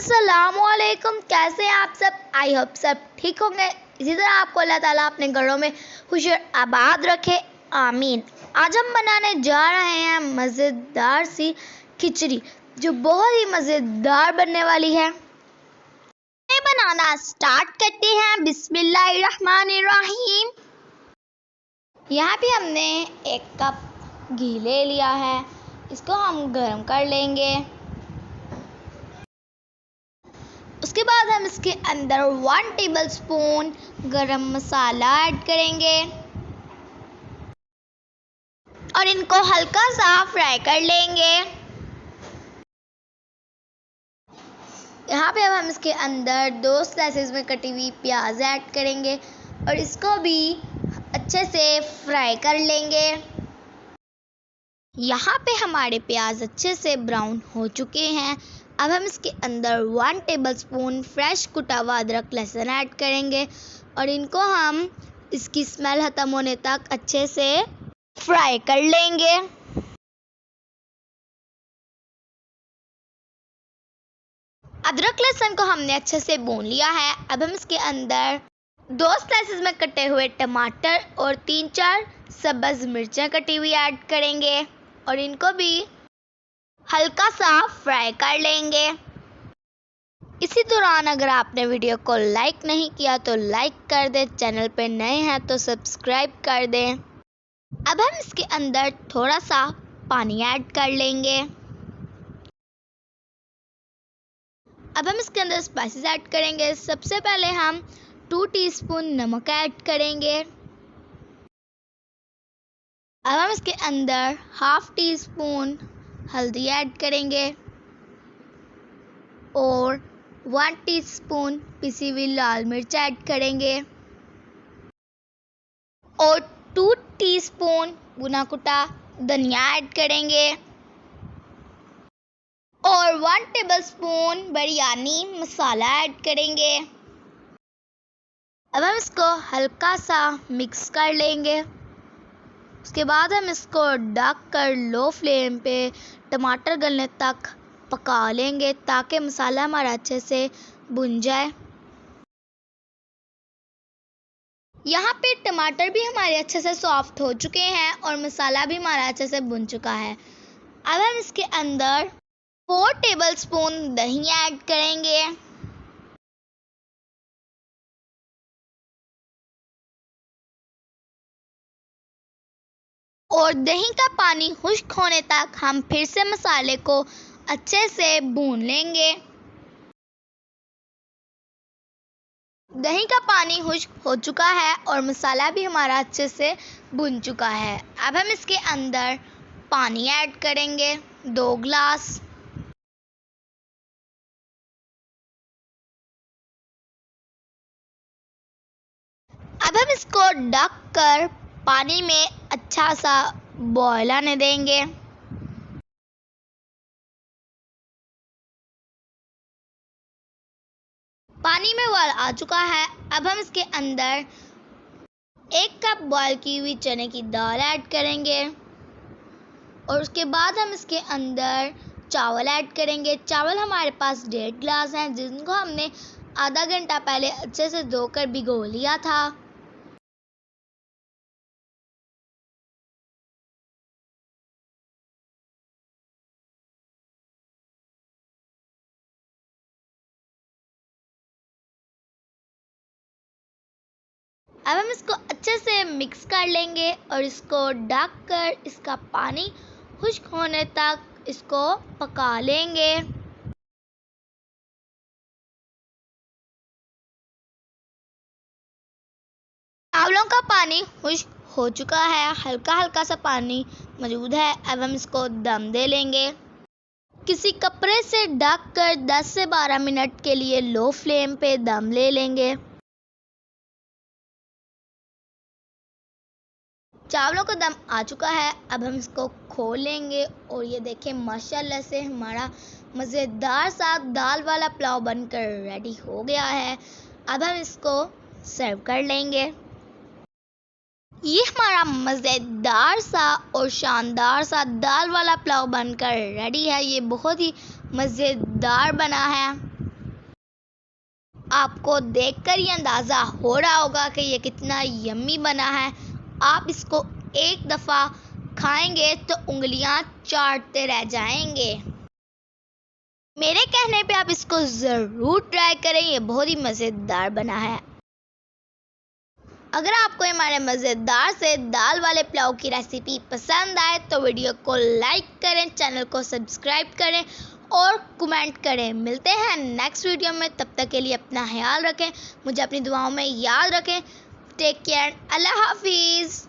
अस्सलामुअलैकुम। कैसे हैं आप सब? आई होप सब ठीक होंगे। इसी तरह आपको अल्लाह ताला अपने घरों में खुश और आबाद रखे, आमीन। आज हम बनाने जा रहे हैं मज़ेदार सी खिचड़ी जो बहुत ही मज़ेदार बनने वाली है। बनाना स्टार्ट करते हैं। बिस्मिल्लाहिर्रहमानिर्रहीम। यहाँ पे हमने 1 कप घी ले लिया है, इसको हम गर्म कर लेंगे। उसके बाद हम इसके अंदर 1 टेबलस्पून गरम मसाला ऐड करेंगे और इनको हल्का सा फ्राई कर लेंगे। यहाँ पे अब हम इसके अंदर 2 स्लाइसेस में कटी हुई प्याज ऐड करेंगे और इसको भी अच्छे से फ्राई कर लेंगे। यहाँ पे हमारे प्याज अच्छे से ब्राउन हो चुके हैं। अब हम इसके अंदर 1 टेबलस्पून फ्रेश कुटा हुआ अदरक लहसुन ऐड करेंगे और इनको हम इसकी स्मेल ख़त्म होने तक अच्छे से फ्राई कर लेंगे। अदरक लहसुन को हमने अच्छे से भून लिया है। अब हम इसके अंदर 2 स्लाइसेस में कटे हुए टमाटर और 3-4 सब्ज़ मिर्चें कटी हुई ऐड करेंगे और इनको भी हल्का सा फ्राई कर लेंगे। इसी दौरान अगर आपने वीडियो को लाइक नहीं किया तो लाइक कर दें, चैनल पे नए हैं तो सब्सक्राइब कर दें। अब हम इसके अंदर थोड़ा सा पानी ऐड कर लेंगे। अब हम इसके अंदर स्पाइसेस ऐड करेंगे। सबसे पहले हम 2 टीस्पून नमक ऐड करेंगे। अब हम इसके अंदर 1/2 टीस्पून हल्दी ऐड करेंगे और 1 टीस्पून पिसी हुई लाल मिर्च ऐड करेंगे और 2 टीस्पून भुना कुटा धनिया ऐड करेंगे और 1 टेबलस्पून बिरयानी मसाला ऐड करेंगे। अब हम इसको हल्का सा मिक्स कर लेंगे। उसके बाद हम इसको ढक कर लो फ्लेम पे टमाटर गलने तक पका लेंगे ताकि मसाला हमारा अच्छे से भुन जाए। यहाँ पे टमाटर भी हमारे अच्छे से सॉफ्ट हो चुके हैं और मसाला भी हमारा अच्छे से भुन चुका है। अब हम इसके अंदर 4 टेबलस्पून दही ऐड करेंगे और दही का पानी खुश्क होने तक हम फिर से मसाले को अच्छे से भून लेंगे। दही का पानी खुश्क हो चुका है और मसाला भी हमारा अच्छे से भुन चुका है। अब हम इसके अंदर पानी ऐड करेंगे 2 गिलास। अब हम इसको ढक कर पानी में अच्छा सा बॉयल आने देंगे। पानी में उबाल आ चुका है। अब हम इसके अंदर 1 कप बॉयल की हुई चने की दाल ऐड करेंगे और उसके बाद हम इसके अंदर चावल ऐड करेंगे। चावल हमारे पास 1.5 गिलास हैं जिनको हमने आधा घंटा पहले अच्छे से धोकर भिगो लिया था। अब हम इसको अच्छे से मिक्स कर लेंगे और इसको ढक कर इसका पानी खुश्क होने तक इसको पका लेंगे। चावलों का पानी खुश्क हो चुका है, हल्का हल्का सा पानी मौजूद है। अब हम इसको दम दे लेंगे। किसी कपड़े से ढक कर 10 से 12 मिनट के लिए लो फ्लेम पे दम ले लेंगे। चावलों का दम आ चुका है। अब हम इसको खोल लेंगे और ये देखें माशाल्लाह से हमारा मज़ेदार सा दाल वाला पुलाव बनकर रेडी हो गया है। अब हम इसको सर्व कर लेंगे। ये हमारा मज़ेदार सा और शानदार सा दाल वाला पुलाव बनकर रेडी है। ये बहुत ही मज़ेदार बना है। आपको देखकर ये अंदाज़ा हो रहा होगा कि ये कितना यम्मी बना है। आप इसको एक दफ़ा खाएंगे तो उंगलियां चाटते रह जाएंगे। मेरे कहने पे आप इसको ज़रूर ट्राई करें, ये बहुत ही मज़ेदार बना है। अगर आपको हमारे मज़ेदार से दाल वाले पुलाव की रेसिपी पसंद आए तो वीडियो को लाइक करें, चैनल को सब्सक्राइब करें और कमेंट करें। मिलते हैं नेक्स्ट वीडियो में, तब तक के लिए अपना ख्याल रखें, मुझे अपनी दुआओं में याद रखें। टेक केयर, अल्लाह हाफिज़।